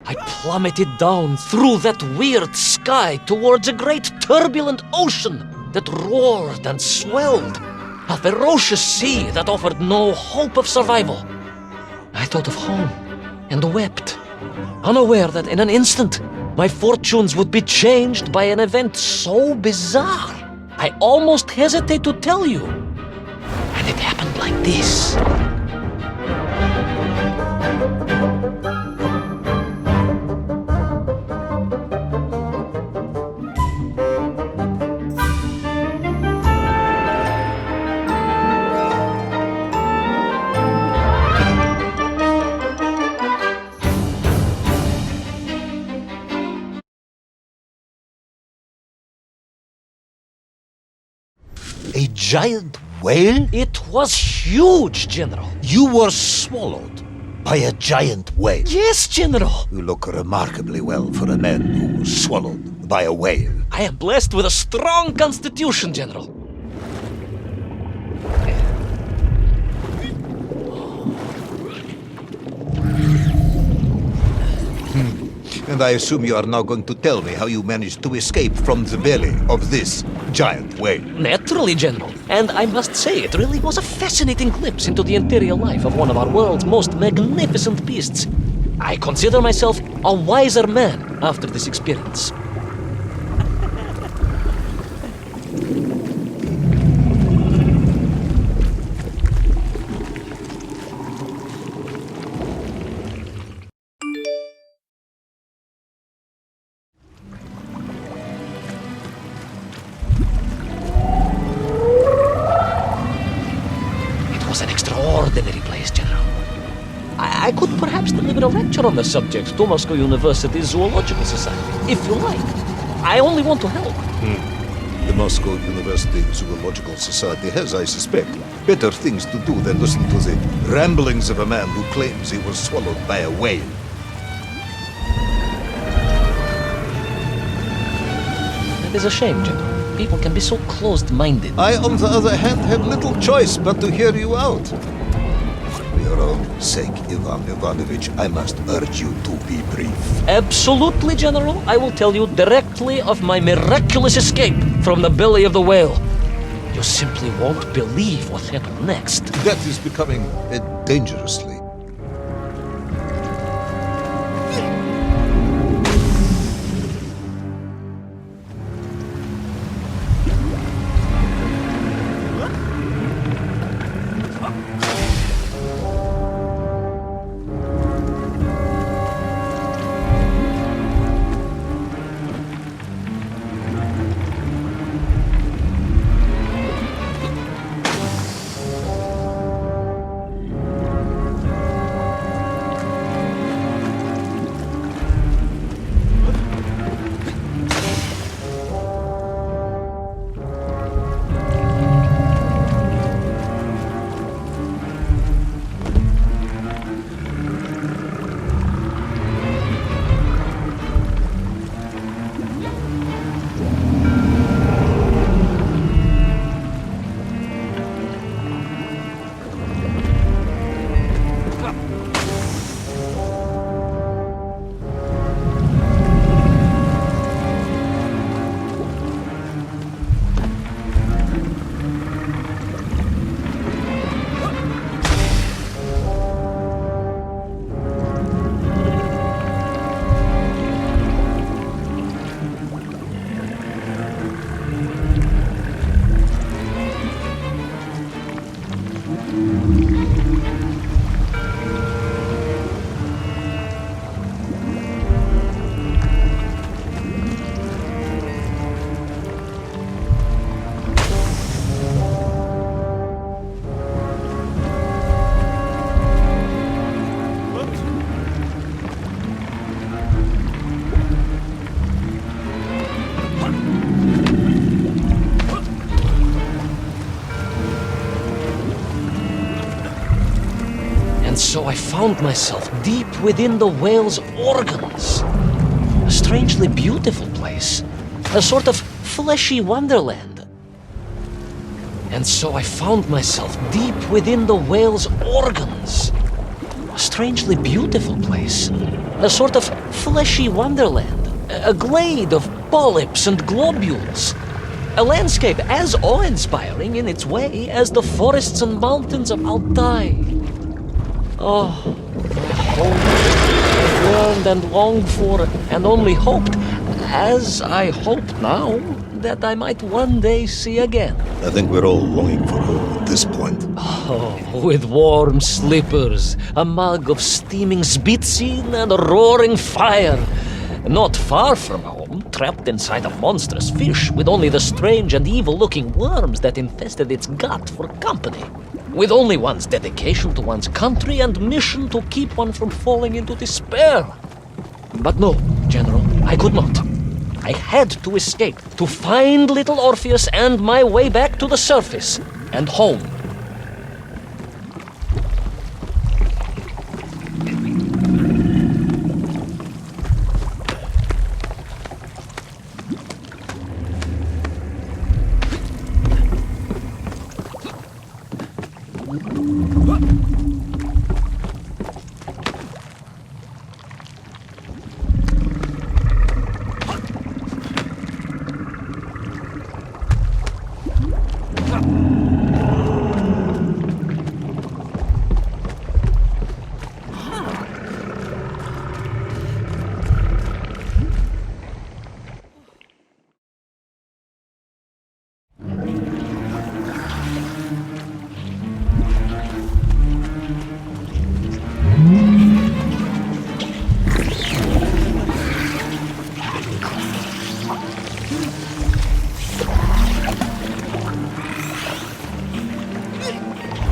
I plummeted down through that weird sky towards a great turbulent ocean that roared and swelled, a ferocious sea that offered no hope of survival. I thought of home and wept, unaware that in an instant my fortunes would be changed by an event so bizarre I almost hesitate to tell you. And it happened like this. A giant whale? It was huge, General. You were swallowed by a giant whale. Yes, General. You look remarkably well for a man who was swallowed by a whale. I am blessed with a strong constitution, General. And I assume you are now going to tell me how you managed to escape from the belly of this giant whale. Naturally, General. And I must say, it really was a fascinating glimpse into the interior life of one of our world's most magnificent beasts. I consider myself a wiser man after this experience. An extraordinary place, General. I could perhaps deliver a lecture on the subject to Moscow University's Zoological Society, if you like. I only want to help. The Moscow University Zoological Society has, I suspect, better things to do than listen to the ramblings of a man who claims he was swallowed by a whale. It is a shame, General. People can be so closed-minded. I, on the other hand, have little choice but to hear you out. For your own sake, Ivan Ivanovich, I must urge you to be brief. Absolutely, General. I will tell you directly of my miraculous escape from the belly of the whale. You simply won't believe what happened next. That is becoming dangerously. So I found myself deep within the whale's organs. A strangely beautiful place. A sort of fleshy wonderland. And so I found myself deep within the whale's organs. A strangely beautiful place. A sort of fleshy wonderland, a glade of polyps and globules. A landscape as awe-inspiring in its way as the forests and mountains of Altai. Oh, I yearned and longed for, and only hoped, as I hope now, that I might one day see again. I think we're all longing for home at this point. Oh, with warm slippers, a mug of steaming Spitzin, and a roaring fire. Not far from home, trapped inside a monstrous fish with only the strange and evil-looking worms that infested its gut for company. With only one's dedication to one's country and mission to keep one from falling into despair. But no, General, I could not. I had to escape, to find little Orpheus and my way back to the surface and home.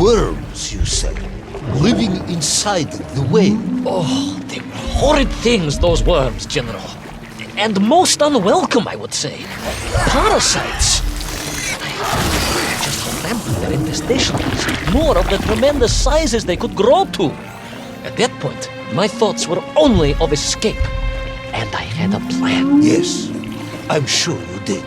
Worms, you say, living inside the whale. Oh, they were horrid things, those worms, General. And most unwelcome, I would say. Parasites. Just how rampant their infestation was, more of the tremendous sizes they could grow to. At that point, my thoughts were only of escape. And I had a plan. Yes, I'm sure you did.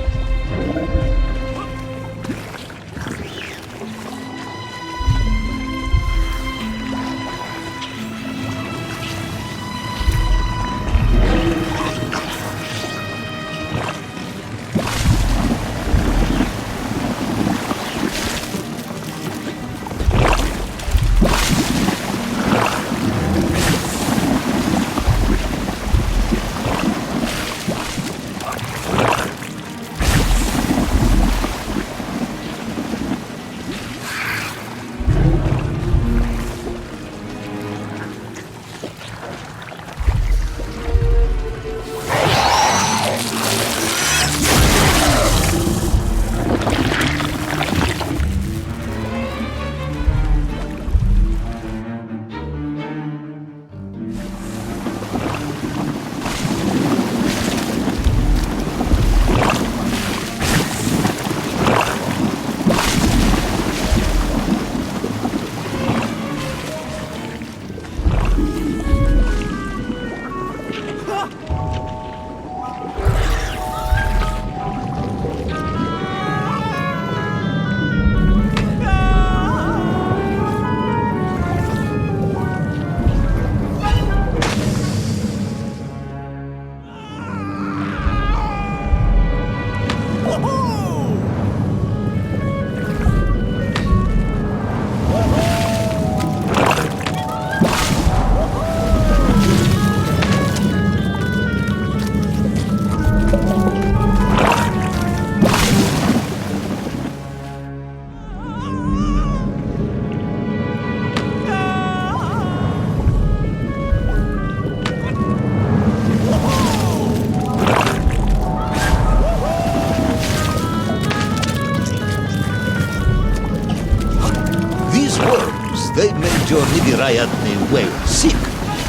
They made your Nigirayatne whale sick.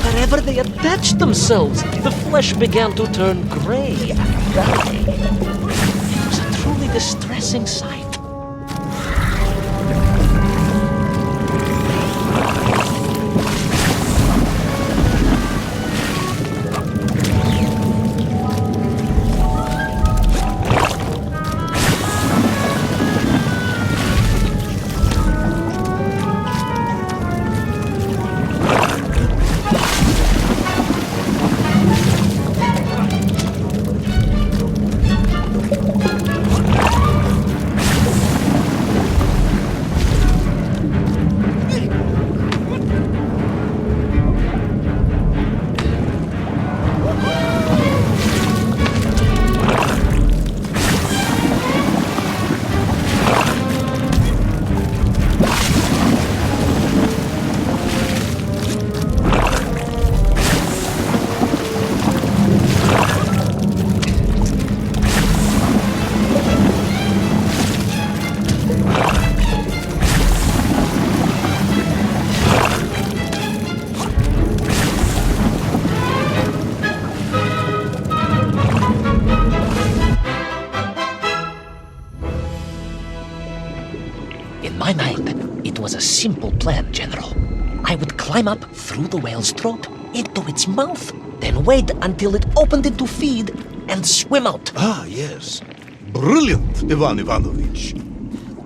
Wherever they attached themselves, the flesh began to turn gray and dry. It was a truly distressing sight. plan, General. I would climb up through the whale's throat, into its mouth, then wait until it opened it to feed, and swim out. Ah, yes. Brilliant, Ivan Ivanovich.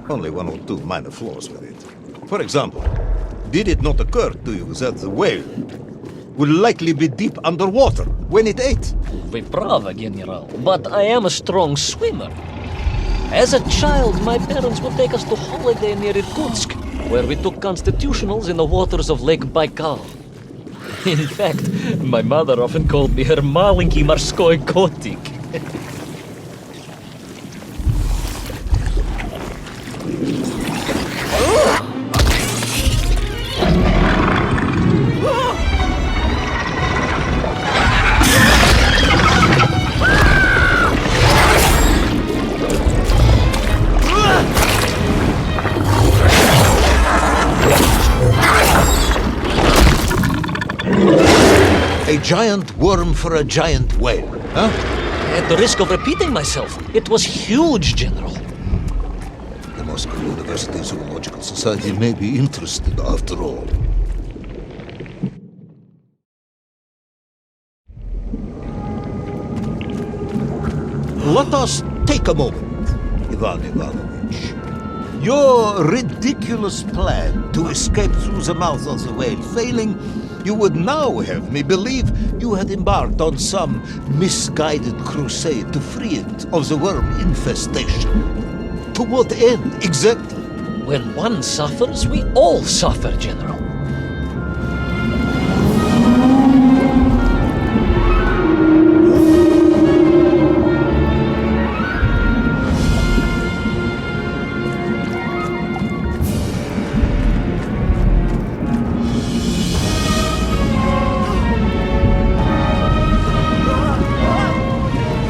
Only one or two minor flaws with it. For example, did it not occur to you that the whale will likely be deep underwater when it ate? Вы правы, General, but I am a strong swimmer. As a child, my parents would take us to holiday near Irkutsk, where we took constitutionals in the waters of Lake Baikal. In fact, my mother often called me her маленький морской котик. A giant worm for a giant whale, huh? At the risk of repeating myself, it was huge, General. The Moscow University Zoological Society may be interested after all. Let us take a moment, Ivan Ivanovich. Your ridiculous plan to escape through the mouth of the whale failing, you would now have me believe you had embarked on some misguided crusade to free it of the worm infestation. To what end, exactly? When one suffers, we all suffer, General.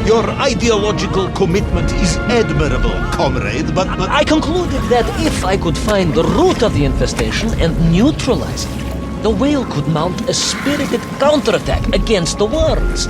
Your ideological commitment is admirable, comrade, but... I concluded that if I could find the root of the infestation and neutralize it, the whale could mount a spirited counterattack against the worms.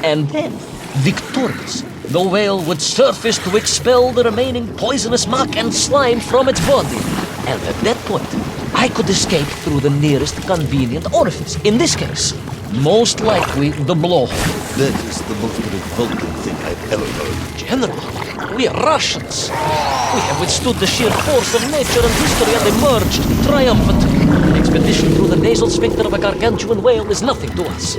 And then, victorious, the whale would surface to expel the remaining poisonous muck and slime from its body. And at that point, I could escape through the nearest convenient orifice. In this case, most likely the blowhole. That is the most revolting thing I've ever heard. General, we are Russians. We have withstood the sheer force of nature and history and emerged triumphant. An expedition through the nasal sphincter of a gargantuan whale is nothing to us.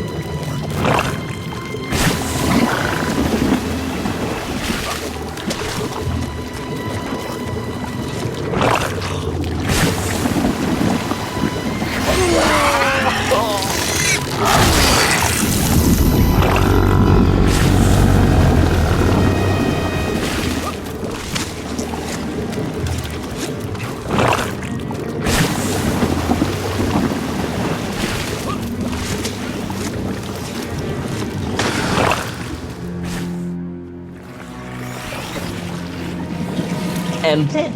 And then,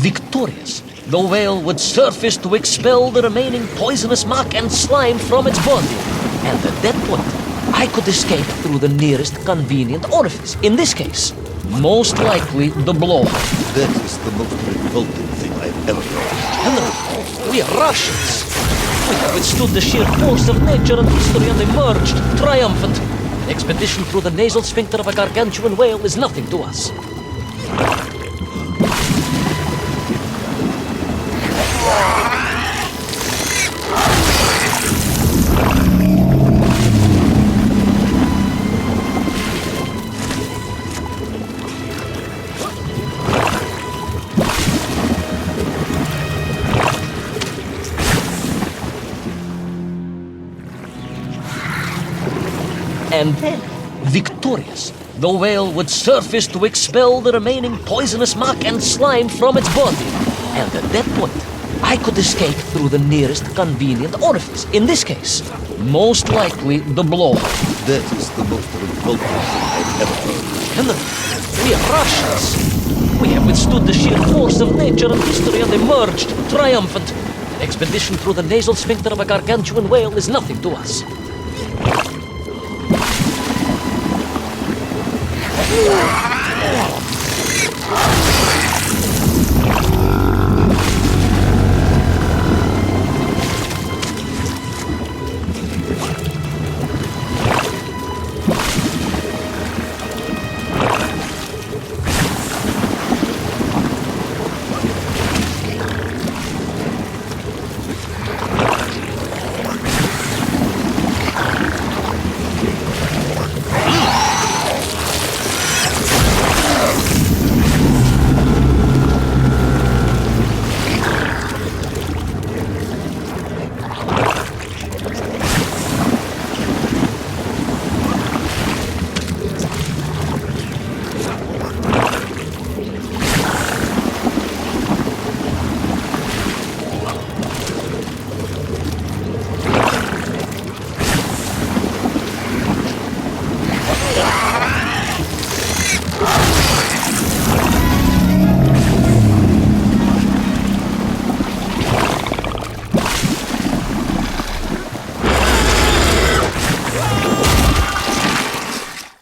victorious, the whale would surface to expel the remaining poisonous muck and slime from its body. And at that point, I could escape through the nearest convenient orifice. In this case, most likely the blowhole. That is the most revolting thing I've ever heard. General, we are Russians. We have withstood the sheer force of nature and history and emerged triumphant. An expedition through the nasal sphincter of a gargantuan whale is nothing to us. And then, victorious, the whale would surface to expel the remaining poisonous muck and slime from its body. And at that point, I could escape through the nearest convenient orifice. In this case, most likely the blowhole. That is the most revolting thing I've ever heard. And we are Russians. We have withstood the sheer force of nature and history and emerged triumphant. An expedition through the nasal sphincter of a gargantuan whale is nothing to us.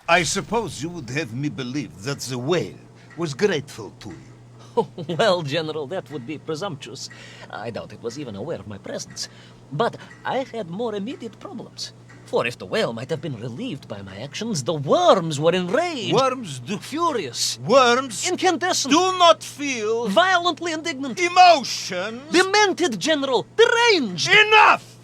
I suppose you would have me believe that the whale was grateful to you. Oh, well, General, that would be presumptuous. I doubt it was even aware of my presence. But I had more immediate problems. For if the whale might have been relieved by my actions, the worms were enraged. Worms do... Furious. Worms Incandescent. do not feel... Violently indignant. emotions. Demented, General. Deranged. Enough!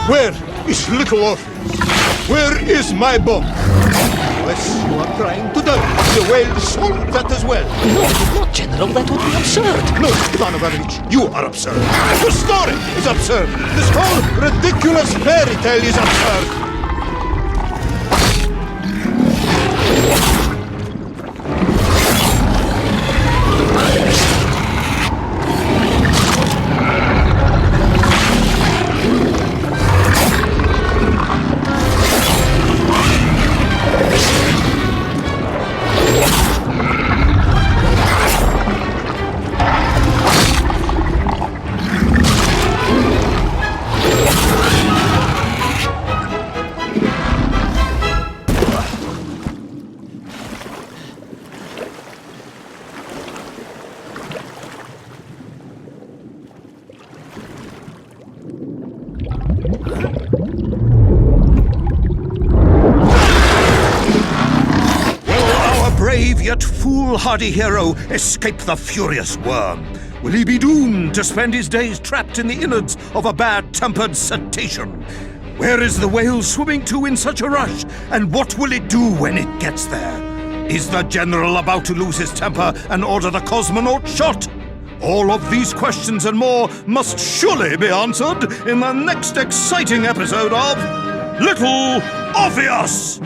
Where is little Orpheus? Where is my bomb? Unless you are trying to die, the whale swallowed that as well. No, General, that would be absurd. No, Ivan Ivanovich, you are absurd. The story is absurd. This whole ridiculous fairy tale is absurd. Brave yet foolhardy hero escape the furious worm? Will he be doomed to spend his days trapped in the innards of a bad-tempered cetacean? Where is the whale swimming to in such a rush, and what will it do when it gets there? Is the general about to lose his temper and order the cosmonaut shot? All of these questions and more must surely be answered in the next exciting episode of Little Orpheus!